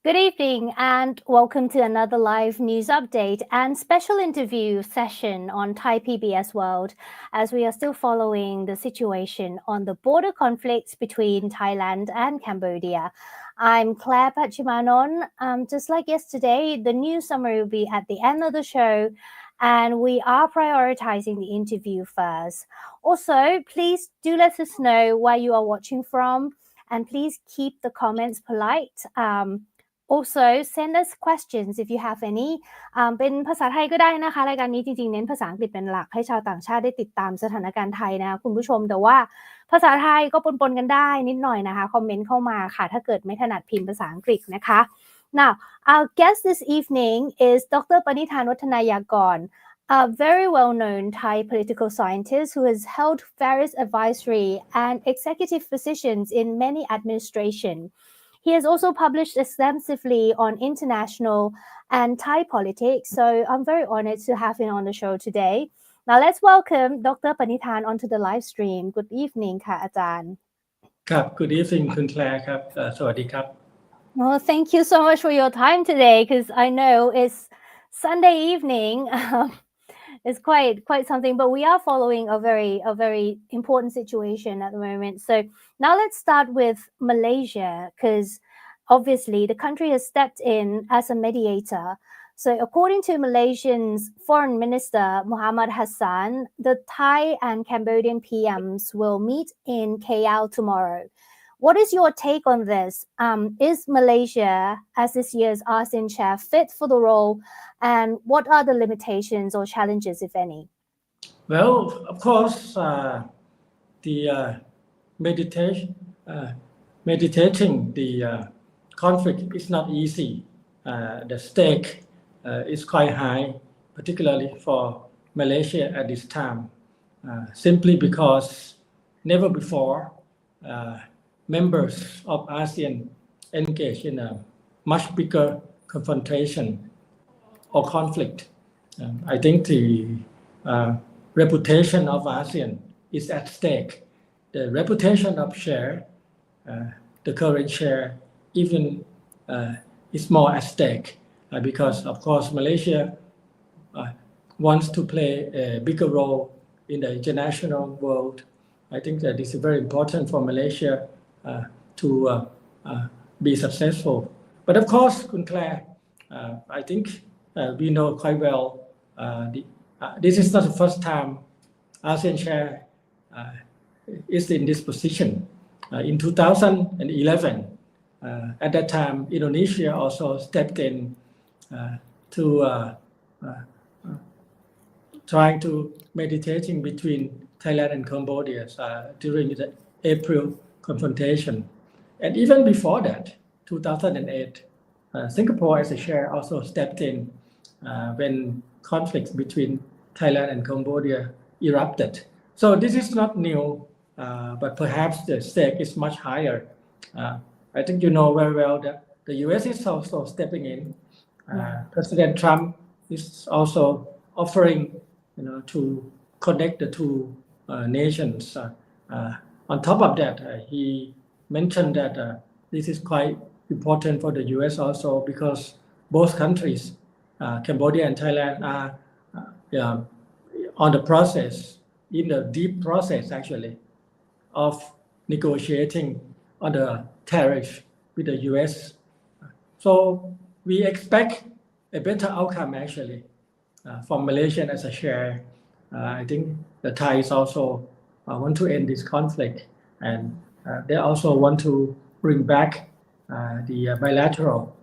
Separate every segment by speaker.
Speaker 1: Good evening and welcome to another live news update and special interview session on Thai PBS World as we are still following the situation on the border conflicts between Thailand and Cambodia. I'm Clare Patchimanon. Just like yesterday, the news summary will be at the end of the show and we are prioritizing the interview first. Also, please do let us know where you are watching from and please keep the comments polite. Also send us questions if you have any เป็นภาษาไทยก็ได้นะคะรายการนี้จริงๆเน้นภาษาอังกฤษเป็นหลักให้ชาวต่างชาติได้ติดตามสถานการณ์ไทยนะคุณผู้ชมแต่ว่าภาษาไทยก็ปนๆกันได้นิดหน่อยนะคะคอมเมนต์เข้ามาค่ะถ้าเกิดไม่ถนัดพิมพ์ภาษาอังกฤษนะคะ Now our guest this evening is Dr. Panitan Wattanayagorn, a very well-known Thai political scientist who has held various advisory and executive positions in many administrations. He has also published extensively on international and Thai politics, so I'm very honored to have him on the show today. Now let's welcome Dr. Panitan onto the live stream. Good evening ค่ะอาจารย์
Speaker 2: ครับ Good evening คุณแคลร์ครับสวัสดีครับ
Speaker 1: Well, thank you so much for your time today because I know it's Sunday evening. It's quite something, but we are following a very important situation at the moment. So now let's start with Malaysia, because obviously the country has stepped in as a mediator. So according to Malaysia's Foreign Minister Muhammad Hassan, the Thai and Cambodian PMs will meet in KL tomorrow. What is your take on this? Is Malaysia, as this year's ASEAN chair, fit for the role? And what are the limitations or challenges, if any?
Speaker 2: Well, of course, the meditating the conflict is not easy. The stake is quite high, particularly for Malaysia at this time, simply because never before members of ASEAN engage in a much bigger confrontation or conflict. I think the reputation of ASEAN is at stake. The reputation of share, the current share, even is more at stake because, of course, Malaysia wants to play a bigger role in the international world. I think that it's very important for Malaysia to be successful. But of course, Kun Clare, I think we know quite well this is not the first time ASEAN chair is in this position. In 2011, at that time, Indonesia also stepped in to trying to meditating between Thailand and Cambodia during the April confrontation. And even before that, 2008, Singapore as a chair also stepped in when conflicts between Thailand and Cambodia erupted. So this is not new, but perhaps the stake is much higher. I think you know very well that the US is also stepping in. President Trump is also offering, to connect the two nations. On top of that, he mentioned that this is quite important for the US also because both countries, Cambodia and Thailand, are on the process, in the deep process actually, of negotiating on the tariff with the US. So we expect a better outcome actually from Malaysia as a share. I think the Thais also want to end this conflict and they also want to bring back the bilateral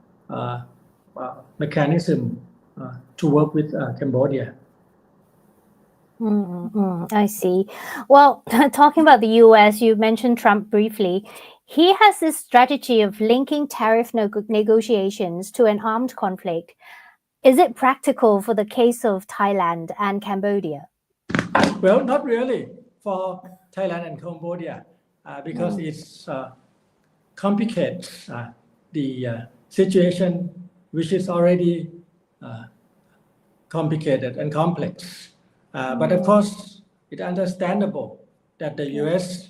Speaker 2: mechanism to work with Cambodia.
Speaker 1: I see. Well, talking about the US, you mentioned Trump briefly. He has this strategy of linking tariff negotiations to an armed conflict. Is it practical for the case of Thailand and Cambodia?
Speaker 2: Well, not really for Thailand and Cambodia because it's complicates the situation which is already complicated and complex. But of course, it's understandable that the US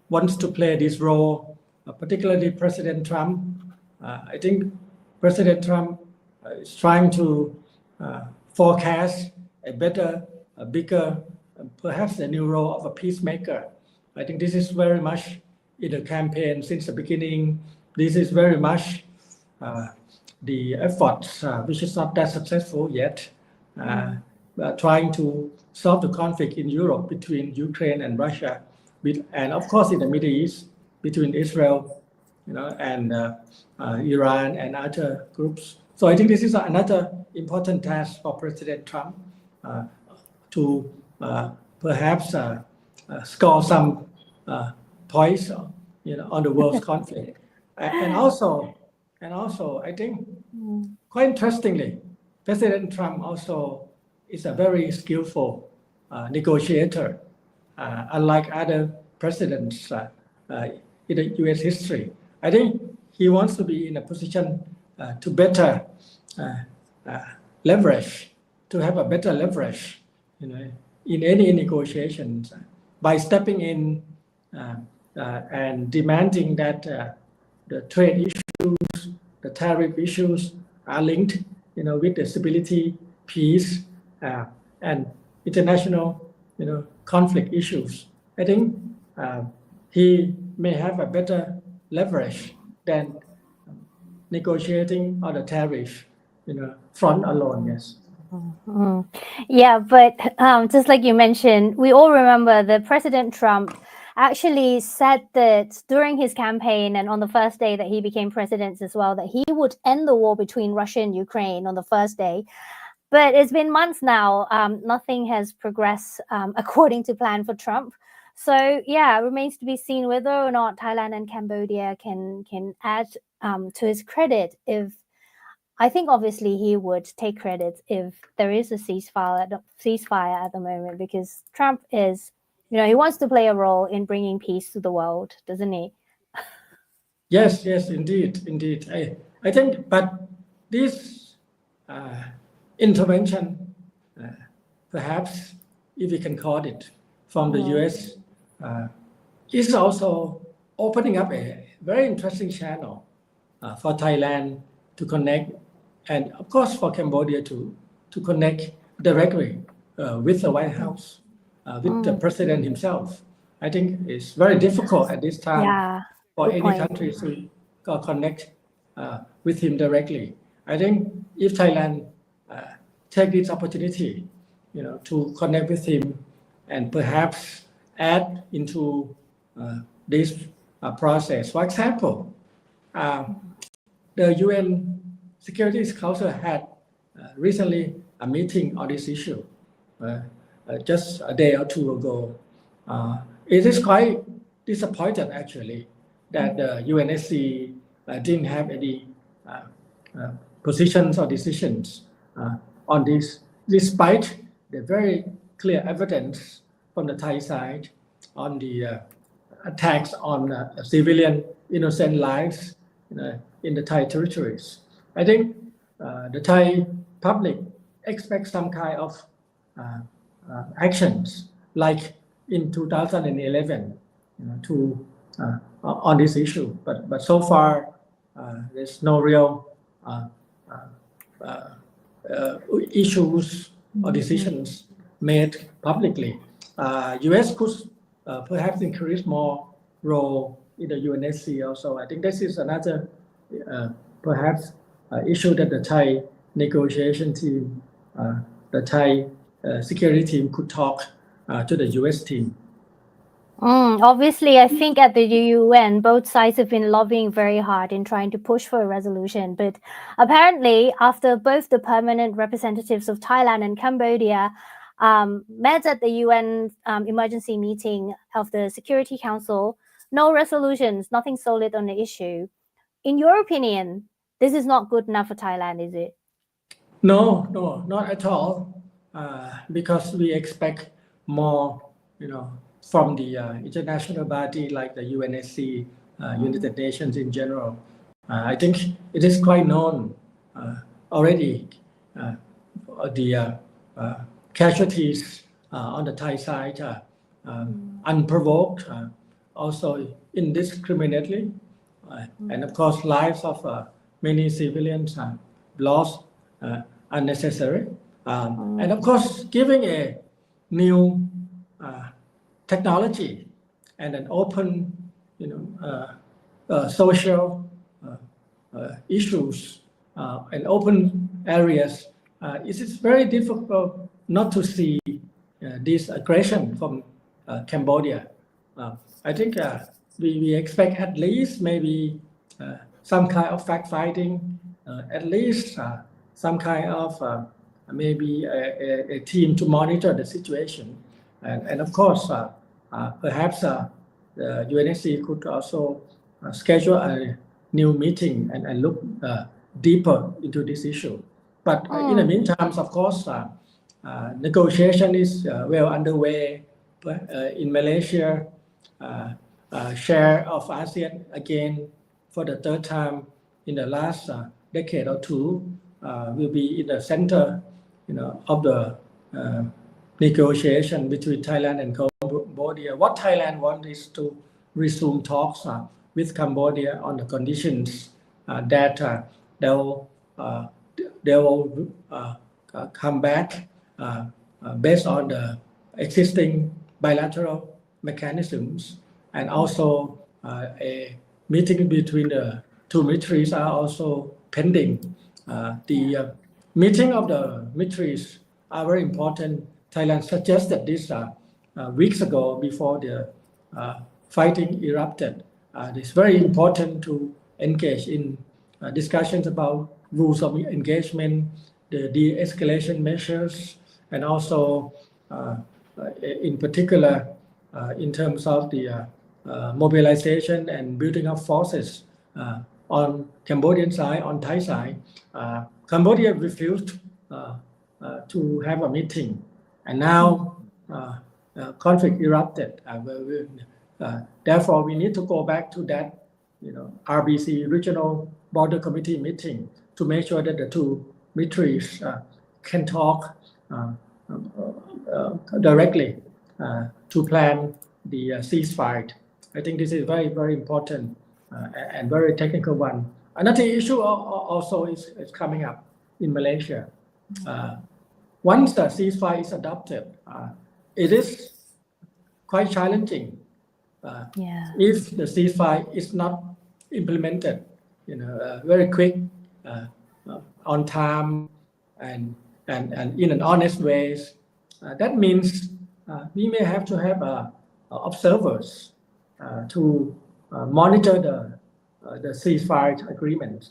Speaker 2: wants to play this role, particularly President Trump I think President Trump is trying to forecast a better, a bigger, perhaps a new role of a peacemaker. I think this is very much in the campaign since the beginning. This is very much the efforts, which is not that successful yet, trying to solve the conflict in Europe between Ukraine and Russia, and of course in the Middle East between Israel, and Iran and other groups. So I think this is another important task for President Trump to perhaps score some points, on the world's conflict, and also I think quite interestingly, President Trump also is a very skillful negotiator, unlike other presidents in the U.S. history. I think he wants to be in a position to better leverage, to have a better leverage, in any negotiations by stepping in and demanding that the trade issues, the tariff issues are linked, with the stability, peace, and international, conflict issues. I think he may have a better leverage than negotiating on the tariff, front alone. Yes.
Speaker 1: Yeah, but just like you mentioned, we all remember that President Trump actually said that during his campaign and on the first day that he became president as well, that he would end the war between Russia and Ukraine on the first day. But it's been months now. Nothing has progressed according to plan for Trump. So yeah, it remains to be seen whether or not Thailand and Cambodia can add to his credit. If I think obviously he would take credit if there is a ceasefire at the moment, because Trump is, he wants to play a role in bringing peace to the world, doesn't he?
Speaker 2: Yes, indeed. I think, but this intervention, perhaps, if we can call it, from the U.S., is also opening up a very interesting channel for Thailand to connect, and of course for Cambodia to connect directly with the White House, with the president himself. I think it's very difficult at this time for any country to connect with him directly. I think if Thailand take this opportunity, to connect with him and perhaps add into this process. For example, the UN Security Council had recently a meeting on this issue just a day or two ago. It is quite disappointed actually that the UNSC didn't have any positions or decisions on this, despite the very clear evidence from the Thai side on the attacks on civilian innocent lives in the Thai territories. I think the Thai public expects some kind of actions like in 2011 on this issue, but so far there's no real issues or decisions made publicly. U.S. could perhaps increase more role in the UNSC also. I think this is another perhaps issue that the Thai negotiation team, the Thai security team could talk to the U.S. team.
Speaker 1: Obviously, I think at the UN, both sides have been lobbying very hard in trying to push for a resolution. But apparently, after both the permanent representatives of Thailand and Cambodia met at the UN emergency meeting of the Security Council, no resolutions, nothing solid on the issue. In your opinion, this is not good enough for Thailand, is it?
Speaker 2: No, not at all. Because we expect more, from the international body like the UNSC, United Nations in general. I think it is quite known already the casualties on the Thai side, unprovoked, also indiscriminately, and of course lives of many civilians are lost unnecessary. And of course, giving a new technology and an open, social issues and open areas, it is very difficult not to see this aggression from Cambodia. I think we expect at least maybe some kind of fact-fighting, at least some kind of maybe a team to monitor the situation. And of course, perhaps the UNSC could also schedule a new meeting and look deeper into this issue. But in the meantime, of course, negotiation is well underway. In Malaysia, share of ASEAN again for the third time in the last decade or two will be in the center, of the negotiation between Thailand and Cambodia. What Thailand wants is to resume talks with Cambodia on the conditions that they will come back based on the existing bilateral mechanisms, and also a meeting between the two militaries are also pending. The meeting of the militaries are very important. Thailand suggested this weeks ago before the fighting erupted. It's very important to engage in discussions about rules of engagement, the de-escalation measures, and also in particular in terms of the mobilization and building up forces on Cambodian side, on Thai side. Cambodia refused to have a meeting, and now conflict erupted. Therefore, we need to go back to that, RBC, Regional Border Committee meeting, to make sure that the two militaries can talk directly to plan the ceasefire. I think this is very, very important and very technical one. Another issue also is coming up in Malaysia. Once the ceasefire is adopted, it is quite challenging if the ceasefire is not implemented, very quick, on time, and in an honest way. That means we may have to have observers to monitor the ceasefire agreement.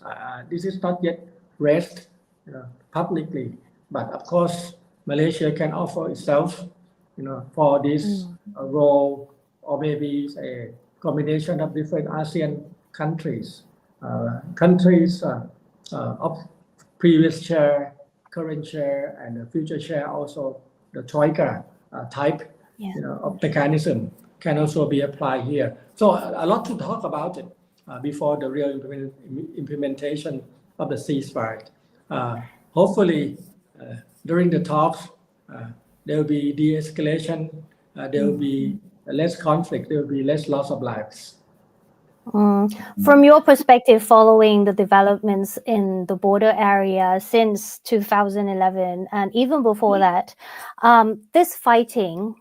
Speaker 2: This is not yet raised publicly, but of course Malaysia can offer itself, for this role, or maybe a combination of different ASEAN countries, of previous chair, current chair, and the future chair, also the troika type of mechanism can also be applied here. So a lot to talk about it before the real implementation of the ceasefire. Hopefully, during the talks, there will be de-escalation, there will be less conflict, there will be less loss of lives.
Speaker 1: From your perspective, following the developments in the border area since 2011 and even before that, this fighting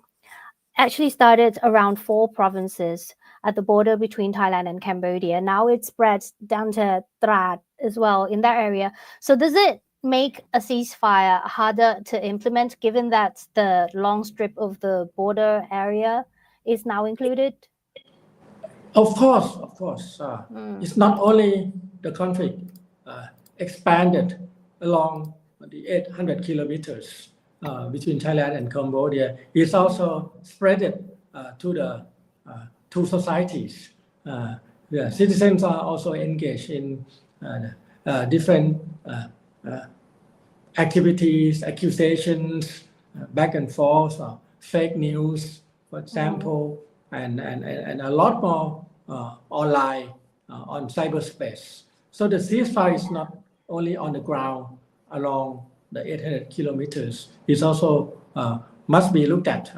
Speaker 1: actually started around 4 provinces at the border between Thailand and Cambodia. Now it spread down to Trat as well in that area. So does it make a ceasefire harder to implement, given that the long strip of the border area is now included?
Speaker 2: Of course. It's not only the conflict expanded along the 800 kilometers between Thailand and Cambodia. It's also spread to the two societies. The citizens are also engaged in different activities, accusations, back and forth, fake news, for example, and a lot more online on cyberspace. So the ceasefire is not only on the ground along the 800 kilometers. It's also must be looked at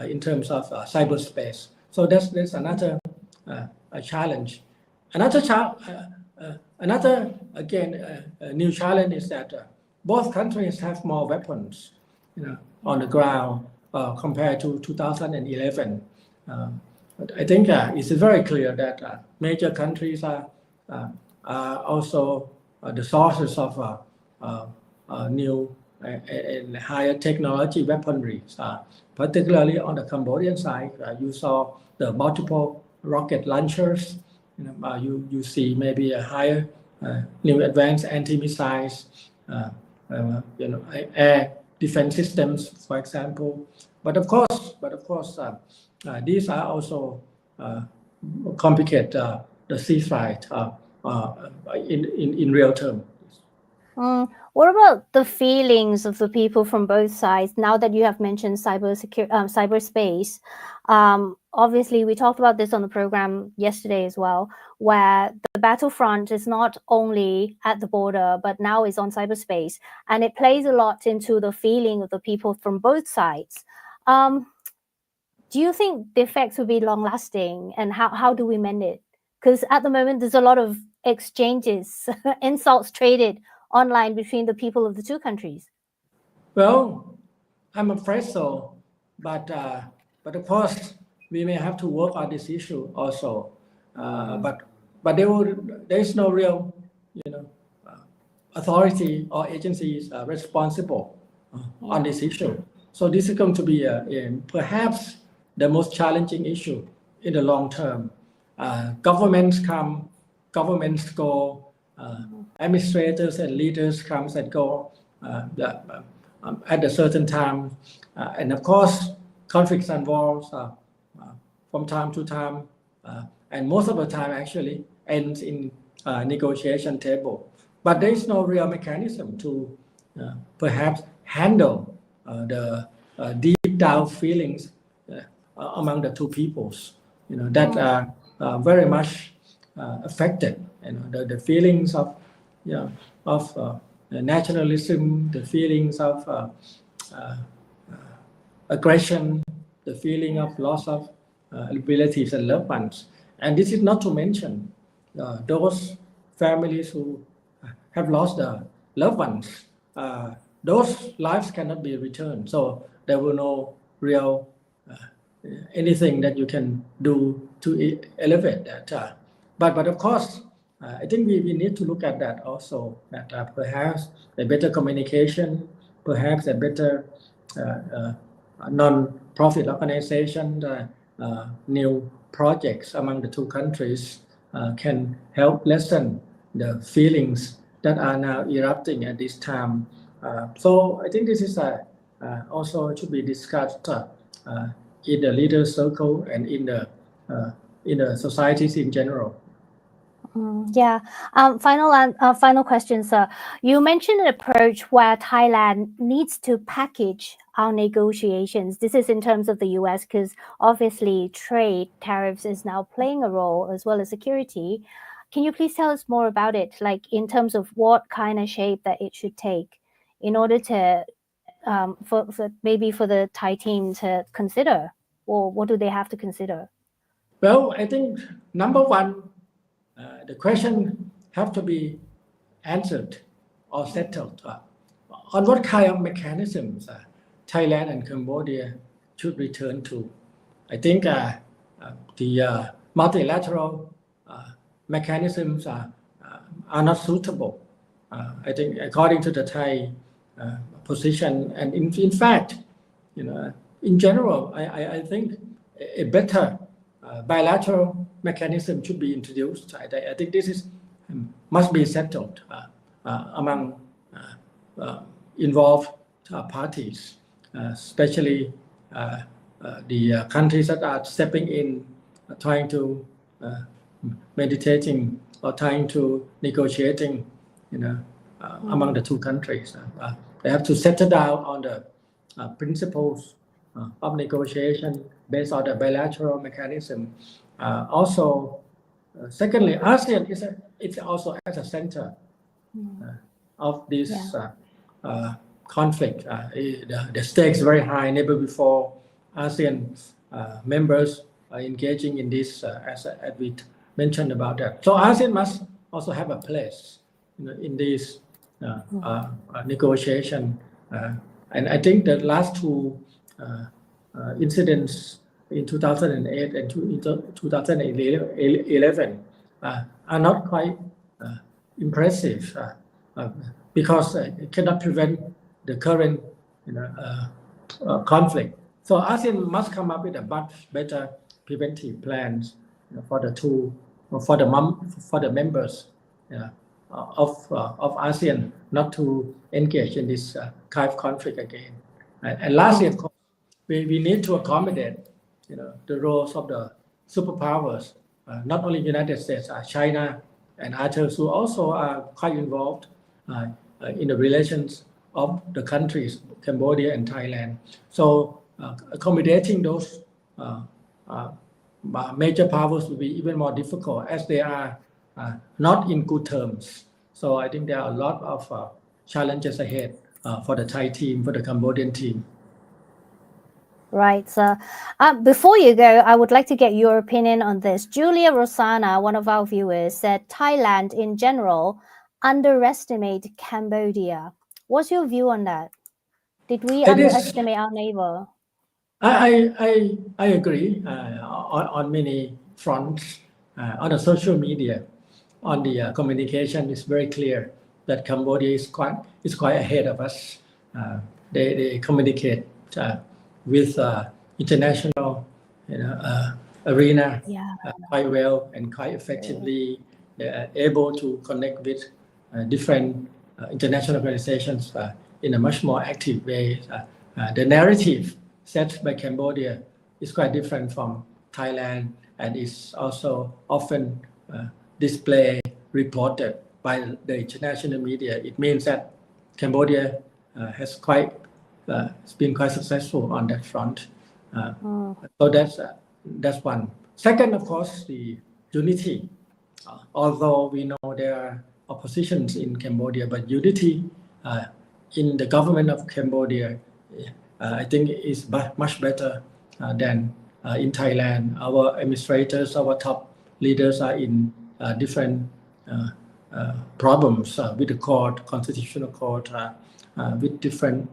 Speaker 2: in terms of cyberspace. So that's another challenge. Another again new challenge is that both countries have more weapons, on the ground compared to 2011. But I think it's very clear that major countries are also the sources of new and higher technology weaponry, particularly on the Cambodian side. You saw the multiple rocket launchers. You see maybe a higher new advanced anti-missiles, air defense systems, for example. But of course, these are also complicate the ceasefire in real terms.
Speaker 1: What about the feelings of the people from both sides? Now that you have mentioned cyberspace, obviously we talked about this on the program yesterday as well, where the battlefront is not only at the border, but now is on cyberspace, and it plays a lot into the feeling of the people from both sides. Do you think the effects will be long lasting, and how do we mend it? Because at the moment there's a lot of exchanges, insults traded online between the people of the two countries.
Speaker 2: Well, I'm afraid so, but of course we may have to work on this issue also. But there is no real, authority or agencies responsible on this issue. So this is going to be perhaps the most challenging issue in the long term. Governments come, governments go. Administrators and leaders comes and go at a certain time, and of course conflicts and wars from time to time, and most of the time actually ends in negotiation table. But there is no real mechanism to perhaps handle the deep down feelings among the two peoples, that are very much affected. The feelings of nationalism, the feelings of aggression, the feeling of loss of relatives and loved ones. And this is not to mention those families who have lost their loved ones. Those lives cannot be returned. So there will no real anything that you can do to elevate that. But of course, I think we need to look at that also, that perhaps a better communication, perhaps a better non-profit organization, new projects among the two countries can help lessen the feelings that are now erupting at this time. So I think this is also to be discussed in the leader circle and in the societies in general.
Speaker 1: Yeah. Final question, sir. You mentioned an approach where Thailand needs to package our negotiations. This is in terms of the US, because obviously trade tariffs is now playing a role as well as security. Can you please tell us more about it, like in terms of what kind of shape that it should take in order to for the Thai team to consider, or what do they have to consider?
Speaker 2: Well, I think number one, the question have to be answered or settled on what kind of mechanisms Thailand and Cambodia should return to. I think the multilateral mechanisms are not suitable. I think according to the Thai position, and in fact, in general, I think a better bilateral mechanism should be introduced. I think this must be settled among involved parties, especially the countries that are stepping in, trying to meditating or trying to negotiating, among the two countries. They have to settle down on the principles of negotiation based on the bilateral mechanism. Also, secondly, ASEAN is also at the center of this conflict. The stakes very high. Never before ASEAN members are engaging in this, as we mentioned about that. So ASEAN must also have a place, in this negotiation. And I think the last two incidents in 2008 and 2011 are not quite impressive because it cannot prevent the current conflict. So ASEAN must come up with a much better preventive plans for the members of ASEAN not to engage in this kind of conflict again. And lastly, of course, we need to accommodate the roles of the superpowers, not only United States, China and others who also are quite involved in the relations of the countries, Cambodia and Thailand. So accommodating those major powers will be even more difficult as they are not in good terms. So I think there are a lot of challenges ahead for the Thai team, for the Cambodian team.
Speaker 1: Right. So before you go, I would like to get your opinion on this. Julia Rosana, one of our viewers, said Thailand in general underestimate Cambodia. What's your view on that? Did we underestimate our neighbor?
Speaker 2: I agree on many fronts. On the social media, on the communication, it's very clear that Cambodia is quite ahead of us. They communicate with international arena quite well and quite effectively. They are able to connect with different international organizations in a much more active way. The narrative set by Cambodia is quite different from Thailand and is also often displayed, reported by the international media. It means that Cambodia has been quite successful on that front. So that's one. Second, of course, the unity. Although we know there are oppositions in Cambodia, but unity in the government of Cambodia, I think is much better than in Thailand. Our administrators, our top leaders are in different problems with the court, constitutional court, with different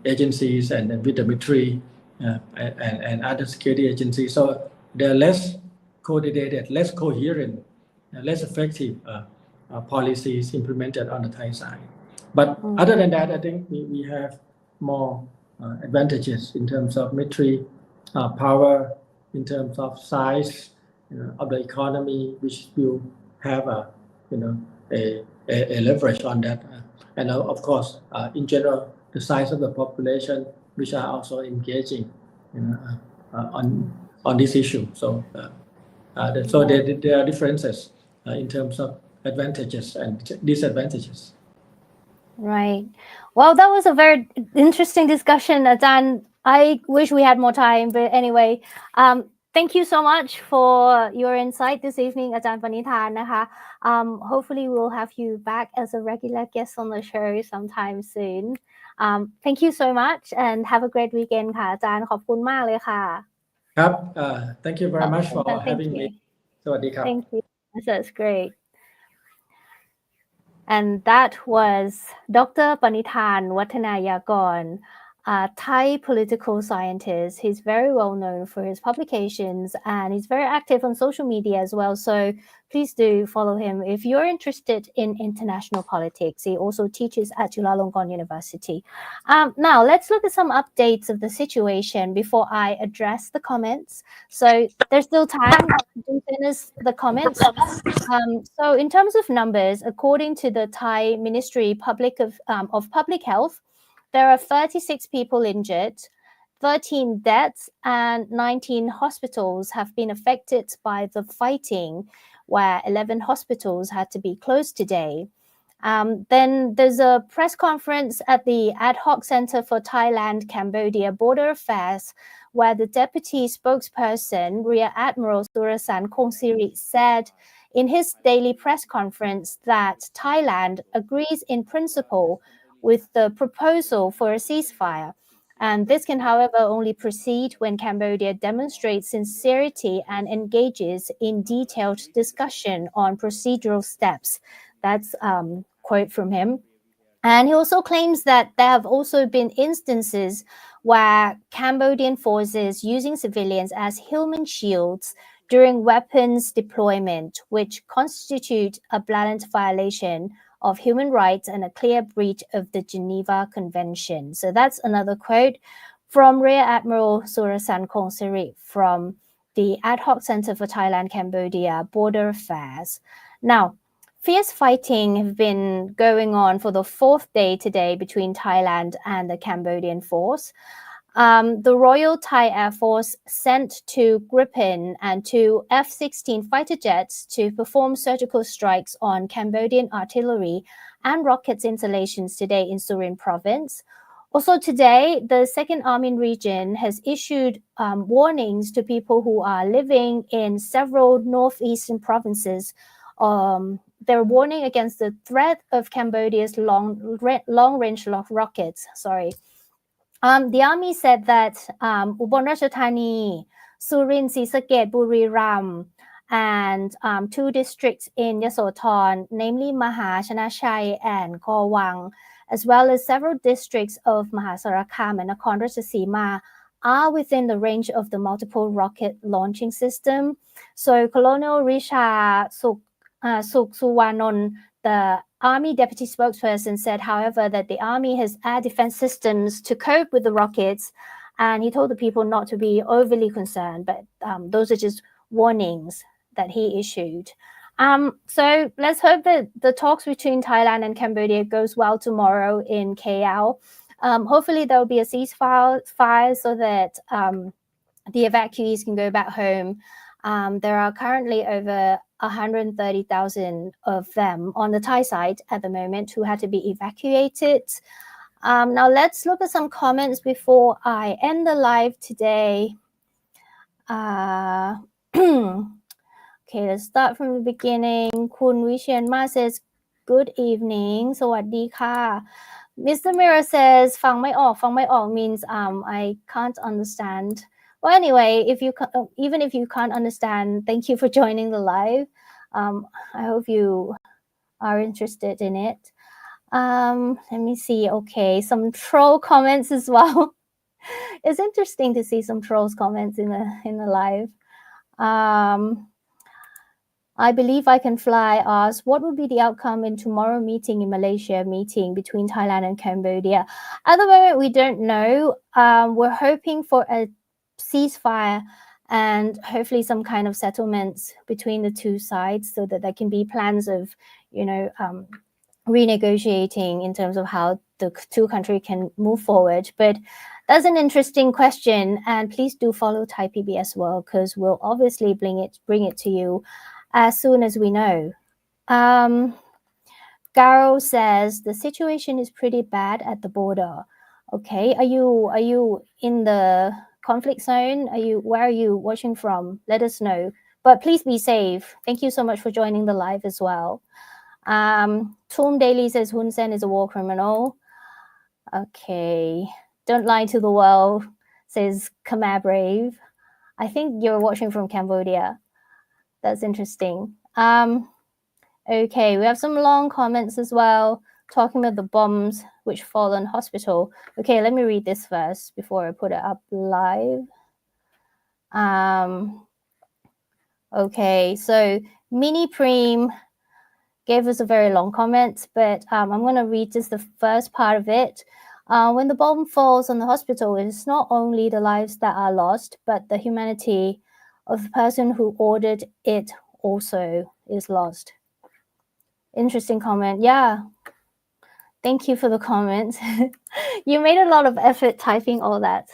Speaker 2: agencies and with the military and other security agencies. So they're less coordinated, less coherent, less effective policies implemented on the Thai side. But other than that, I think we have more advantages in terms of military power, in terms of size of the economy, which will have a leverage on that. And of course, in general, the size of the population, which are also engaging on this issue. So there are differences in terms of advantages and disadvantages.
Speaker 1: Right. Well, that was a very interesting discussion, Ajahn. I wish we had more time, but anyway, thank you so much for your insight this evening, Ajahn Panitan. Hopefully we'll have you back as a regular guest on the show sometime soon. Thank you so much and have a great weekend ค่ะอาจารย์ขอบคุณมากเลยค่ะ
Speaker 2: ครับ thank you very much for having me สวัสดีครับ
Speaker 1: Thank you. That's great. And that was Dr. Panitan Wattanayagorn, a Thai political scientist. He's very well known for his publications and he's very active on social media as well. So please do follow him if you're interested in international politics. He also teaches at Chulalongkorn University. Now let's look at some updates of the situation before I address the comments. So there's still time to finish the comments. So in terms of numbers, according to the Thai Ministry of Public Health, there are 36 people injured, 13 deaths, and 19 hospitals have been affected by the fighting, where 11 hospitals had to be closed today. Then there's a press conference at the Ad Hoc Center for Thailand-Cambodia Border Affairs, where the deputy spokesperson, Rear Admiral Surasan Kongsirit, said in his daily press conference that Thailand agrees in principle with the proposal for a ceasefire. And this can, however, only proceed when Cambodia demonstrates sincerity and engages in detailed discussion on procedural steps. That's quote from him. And he also claims that there have also been instances where Cambodian forces using civilians as human shields during weapons deployment, which constitute a blatant violation of human rights and a clear breach of the Geneva Convention. So that's another quote from Rear Admiral Surasan Kongsiri from the Ad Hoc Center for Thailand-Cambodia Border Affairs. Now, fierce fighting have been going on for the fourth day today between Thailand and the Cambodian force. The Royal Thai Air Force sent 2 Gripen and 2 F-16 fighter jets to perform surgical strikes on Cambodian artillery and rockets installations today in Surin province. Also today, the Second Army region has issued warnings to people who are living in several northeastern provinces. They're warning against the threat of Cambodia's long-range rockets. The army said that Ubon Ratchathani, Surin, Sisaket, Buriram, and 2 districts in Yasothon, namely Mahachanachai and Kawang, as well as several districts of Mahasarakam and Nakhon Ratchasima, are within the range of the multiple rocket launching system. So Colonel Risha Suwanon, the Army deputy spokesperson, said, however, that the Army has air defense systems to cope with the rockets, and he told the people not to be overly concerned, but those are just warnings that he issued. So let's hope that the talks between Thailand and Cambodia goes well tomorrow in KL. Hopefully there will be a ceasefire so that the evacuees can go back home. There are currently over 130,000 of them on the Thai side at the moment who had to be evacuated. Now let's look at some comments before I end the live today. Okay, let's start from the beginning. Kun Wishen Ma says, good evening. สวัสดีค่ะ Mr. Mira says, ฟังไม่ออก means I can't understand. Well, anyway, even if you can't understand, thank you for joining the live. I hope you are interested in it. Let me see. Okay, some troll comments as well. It's interesting to see some trolls comments in the live. I believe I can fly asks, what would be the outcome in tomorrow meeting in Malaysia meeting between Thailand and Cambodia? At the moment, we don't know. We're hoping for a ceasefire and hopefully some kind of settlements between the two sides so that there can be plans of, renegotiating in terms of how the two countries can move forward. But that's an interesting question, and please do follow Thai PBS World because we'll obviously bring it to you as soon as we know. Garo says the situation is pretty bad at the border. Okay, are you in the conflict zone? Where are you watching from? Let us know. But please be safe. Thank you so much for joining the live as well. Toom Daily says Hun Sen is a war criminal. Okay. Don't lie to the world, says Khmer Brave. I think you're watching from Cambodia. That's interesting. Okay, we have some long comments as well, talking about the bombs which fall on hospital. Okay, let me read this first before I put it up live. Okay, so Mini Preem gave us a very long comment, but I'm going to read just the first part of it. When the bomb falls on the hospital, it's not only the lives that are lost, but the humanity of the person who ordered it also is lost. Interesting comment. Yeah. Thank you for the comment. You made a lot of effort typing all that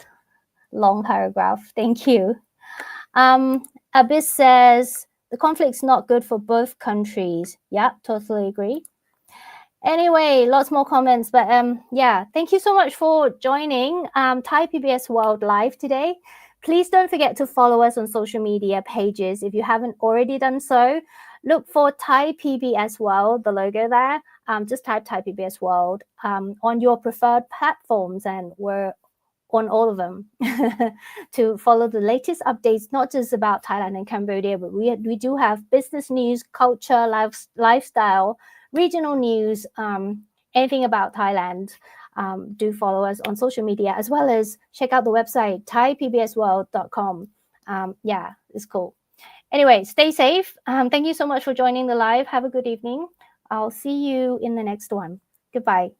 Speaker 1: long paragraph. Thank you. Abyss says, the conflict's not good for both countries. Yeah, totally agree. Anyway, lots more comments, but yeah, thank you so much for joining Thai PBS World Live today. Please don't forget to follow us on social media pages if you haven't already done so. Look for Thai PBS World, the logo there. Just type Thai PBS World on your preferred platforms, and we're on all of them to follow the latest updates, not just about Thailand and Cambodia, but we do have business news, culture, lifestyle, regional news, anything about Thailand. Do follow us on social media, as well as check out the website thaipbsworld.com. Yeah, it's cool. Anyway, stay safe. Thank you so much for joining the live. Have a good evening. I'll see you in the next one. Goodbye.